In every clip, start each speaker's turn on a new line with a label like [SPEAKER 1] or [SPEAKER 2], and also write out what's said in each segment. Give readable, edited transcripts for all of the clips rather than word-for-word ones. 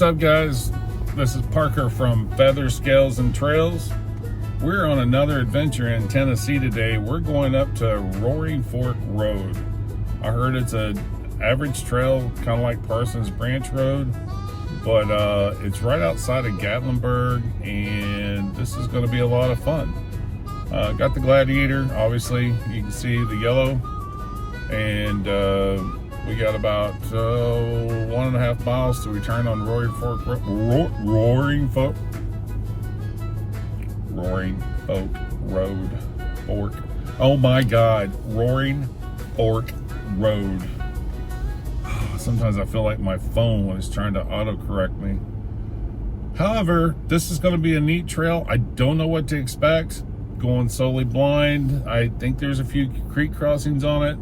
[SPEAKER 1] What's up, guys? This is Parker from Feathers, Scales, and Trails. We're on another adventure in Tennessee today. We're going up to Roaring Fork Road. I heard it's an average trail, kind of like Parsons Branch Road, but it's right outside of Gatlinburg, and this is going to be a lot of fun. Got the Gladiator, obviously. You can see the yellow, and we got about 1.5 miles to return on Roaring Fork Road. Fork. Oh my God, Roaring Fork Road. Sometimes I feel like my phone is trying to autocorrect me. However, this is going to be a neat trail. I don't know what to expect. Going solely blind. I think there's a few creek crossings on it.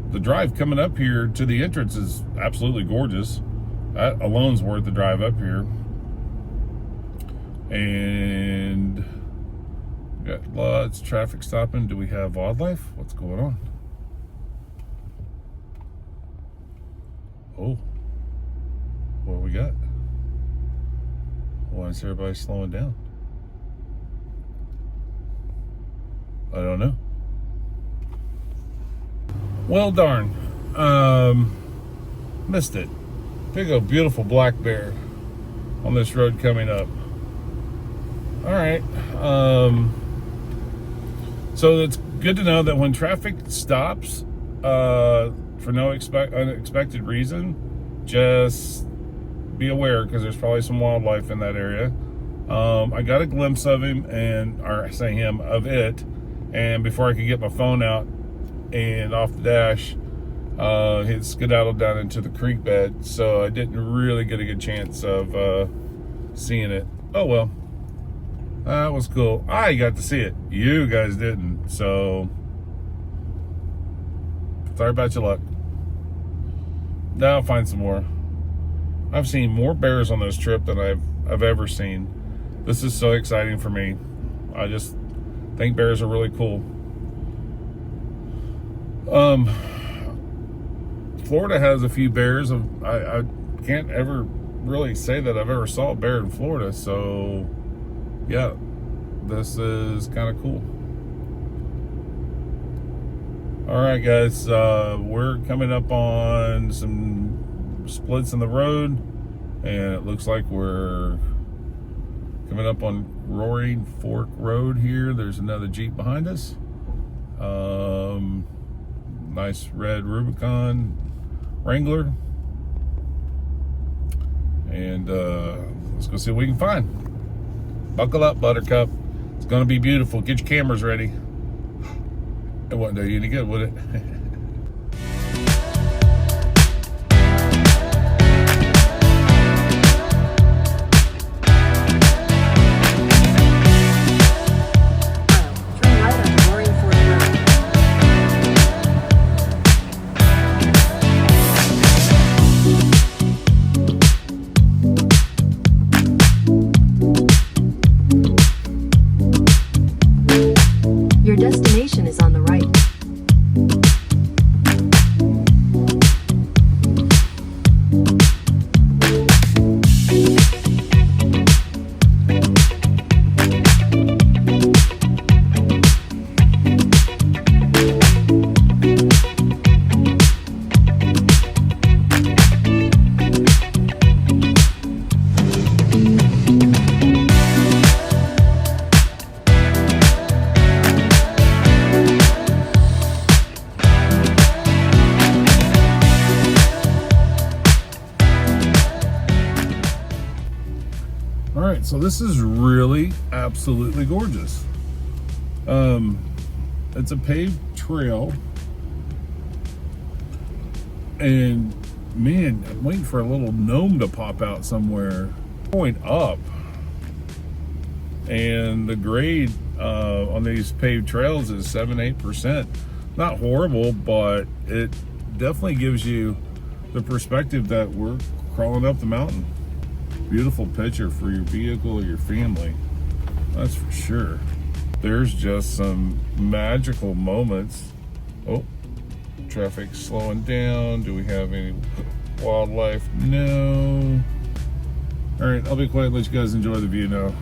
[SPEAKER 1] The drive coming up here to the entrance is absolutely gorgeous. That alone's worth the drive up here. And got lots of traffic stopping. Do we have wildlife? What's going on? Oh, what we got? Why is everybody slowing down? I don't know. Well, darn. Missed it. Big old beautiful black bear on this road coming up. All right. So it's good to know that when traffic stops for no unexpected reason, just be aware, because there's probably some wildlife in that area. I got a glimpse of him, of it, and before I could get my phone out and off the dash, it skedaddled down into the creek bed, so I didn't really get a good chance of seeing it. Oh well, that was cool. I got to see it. You guys didn't, so sorry about your luck. Now I'll find some more. I've seen more bears on this trip than I've ever seen. This is so exciting for me. I just think bears are really cool. Florida has a few bears. I can't ever really say that I've ever saw a bear in Florida, so yeah, this is kind of cool. All right, guys, we're coming up on some splits in the road, and it looks like we're coming up on Roaring Fork Road here. There's another Jeep behind us. Nice red Rubicon Wrangler. And let's go see what we can find. Buckle up, Buttercup. It's going to be beautiful. Get your cameras ready. It wouldn't do you any good, would it?
[SPEAKER 2] Your destination is on the right.
[SPEAKER 1] So this is really absolutely gorgeous. It's a paved trail, and man, I'm waiting for a little gnome to pop out somewhere. Going up, and the grade on these paved trails is 7-8%. Not horrible, but it definitely gives you the perspective that we're crawling up the mountain. Beautiful picture for your vehicle or your family, that's for sure. There's just some magical moments. Oh, traffic slowing down. Do we have any wildlife? No. All right, I'll be quiet and let you guys enjoy the view now.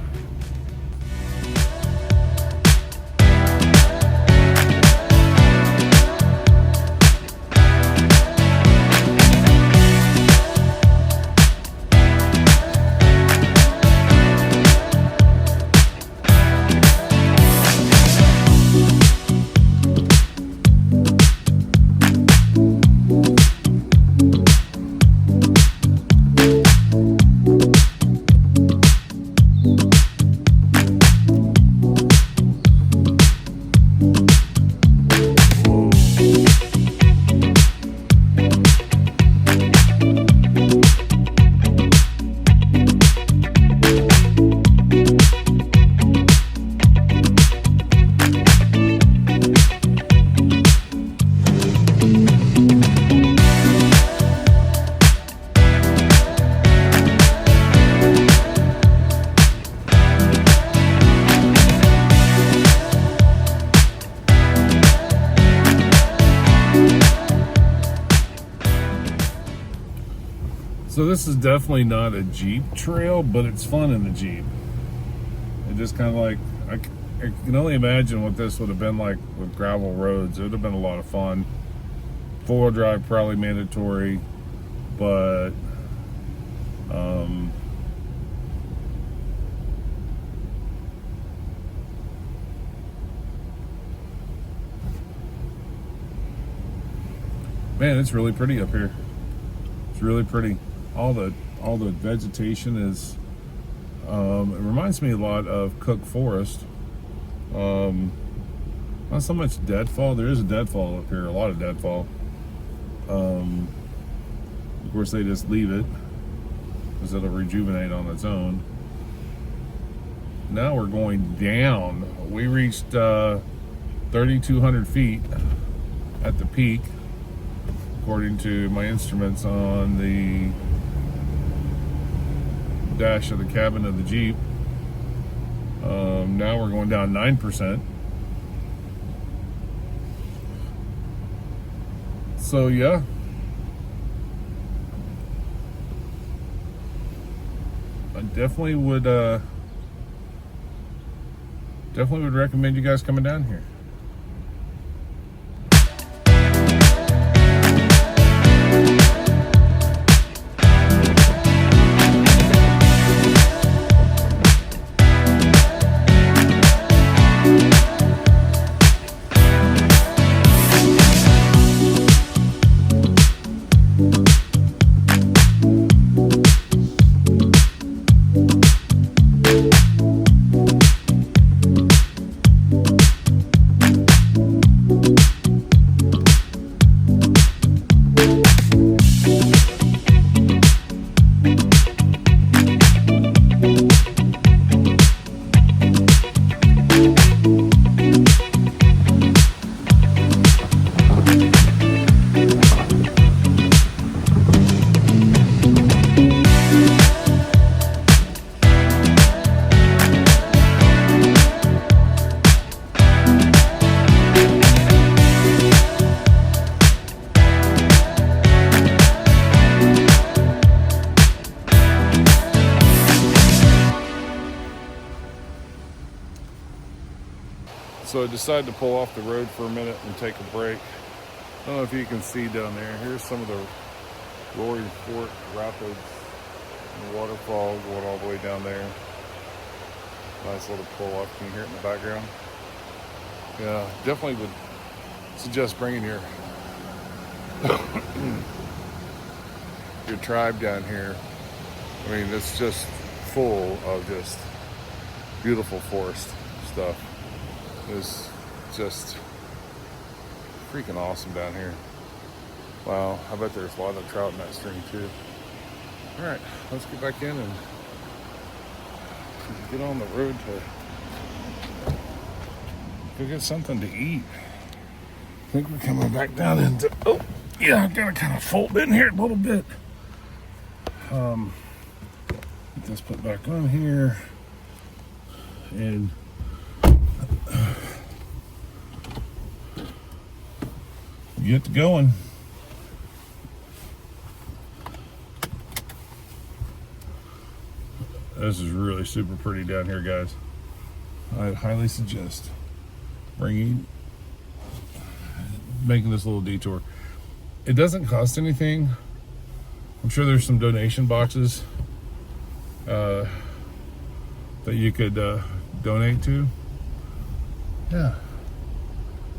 [SPEAKER 1] So this is definitely not a Jeep trail, but it's fun in the Jeep. It just kind of like, I can only imagine what this would have been like with gravel roads. It would have been a lot of fun. Four-wheel drive probably mandatory, but man, it's really pretty up here. It's really pretty. All the vegetation is. It reminds me a lot of Cook Forest. Not so much deadfall. There is a deadfall up here. A lot of deadfall. Of course, they just leave it because it'll rejuvenate on its own. Now we're going down. We reached 3,200 feet at the peak, according to my instruments on the dash of the cabin of the Jeep. Now we're going down 9%. So yeah, I definitely would recommend you guys coming down here. So I decided to pull off the road for a minute and take a break. I don't know if you can see down there. Here's some of the Roaring Fork Rapids and the waterfall going all the way down there. Nice little pull off. Can you hear it in the background? Yeah, definitely would suggest bringing your your tribe down here. I mean, it's just full of just beautiful forest stuff. It's just freaking awesome down here. Wow, I bet there's a lot of trout in that stream too. All right, let's get back in and get on the road to go get something to eat. I think we're coming back down into, oh yeah, I gotta kind of fold in here a little bit. Get this put back on here and get going. This is really super pretty down here, guys. I'd highly suggest making this little detour. It doesn't cost anything. I'm sure there's some donation boxes that you could donate to. Yeah.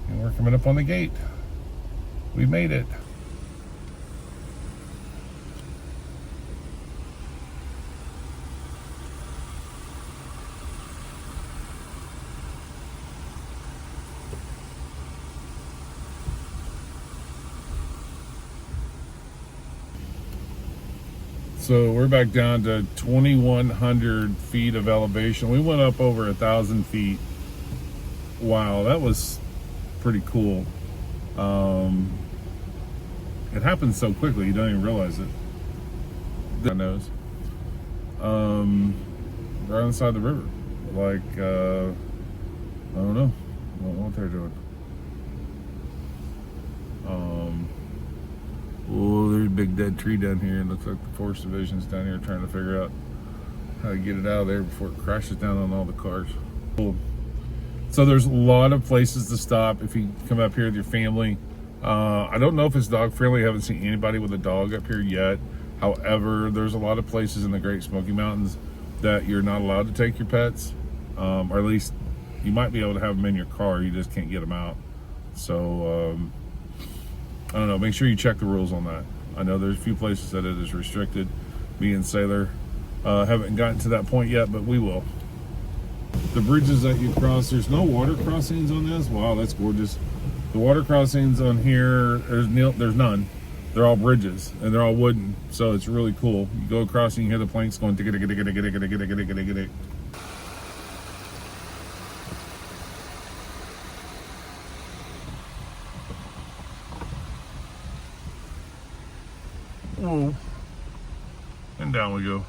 [SPEAKER 1] And we're coming up on the gate. We made it. So we're back down to 2,100 feet of elevation. We went up over 1,000 feet. Wow, that was pretty cool. It happens so quickly, you don't even realize it. God knows. Right on the side of the river. Like, I don't know what they're doing. Oh, there's a big dead tree down here. It looks like the Forest Division's down here trying to figure out how to get it out of there before it crashes down on all the cars. Cool. So there's a lot of places to stop if you come up here with your family. I don't know if it's dog friendly. I haven't seen anybody with a dog up here yet. However, there's a lot of places in the Great Smoky Mountains that you're not allowed to take your pets, or at least you might be able to have them in your car. You just can't get them out. So I don't know. Make sure you check the rules on that. I know there's a few places that it is restricted. Me and Sailor haven't gotten to that point yet, but we will. The bridges that you cross, there's no water crossings on this. Wow, that's gorgeous. The water crossings on here, there's none. They're all bridges and they're all wooden, so it's really cool. You go across and you hear the planks going tick tick tick tick tick tick tick tick tick tick. Whoa. And down we go.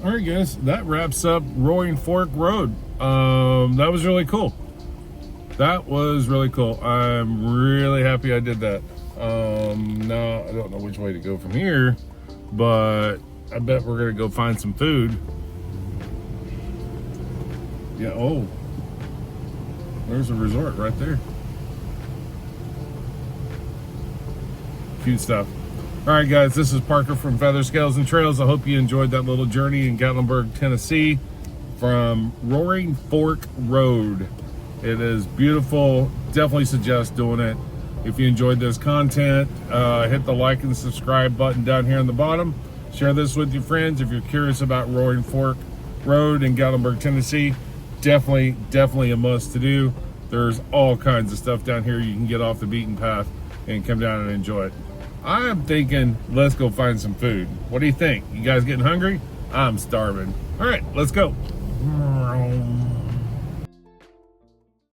[SPEAKER 1] All right, guys, that wraps up Roaring Fork Road. That was really cool. That was really cool. I'm really happy I did that. Now I don't know which way to go from here, but I bet we're gonna go find some food. Yeah, oh, there's a resort right there. Cute stuff. All right, guys, this is Parker from Feather Scales and Trails. I hope you enjoyed that little journey in Gatlinburg, Tennessee from Roaring Fork Road. It is beautiful. Definitely suggest doing it. If you enjoyed this content, hit the like and subscribe button down here on the bottom. Share this with your friends. If you're curious about Roaring Fork Road in Gatlinburg, Tennessee, definitely a must to do. There's all kinds of stuff down here you can get off the beaten path and come down and enjoy it. I'm thinking, let's go find some food. What do you think? You guys getting hungry? I'm starving. All right, let's go.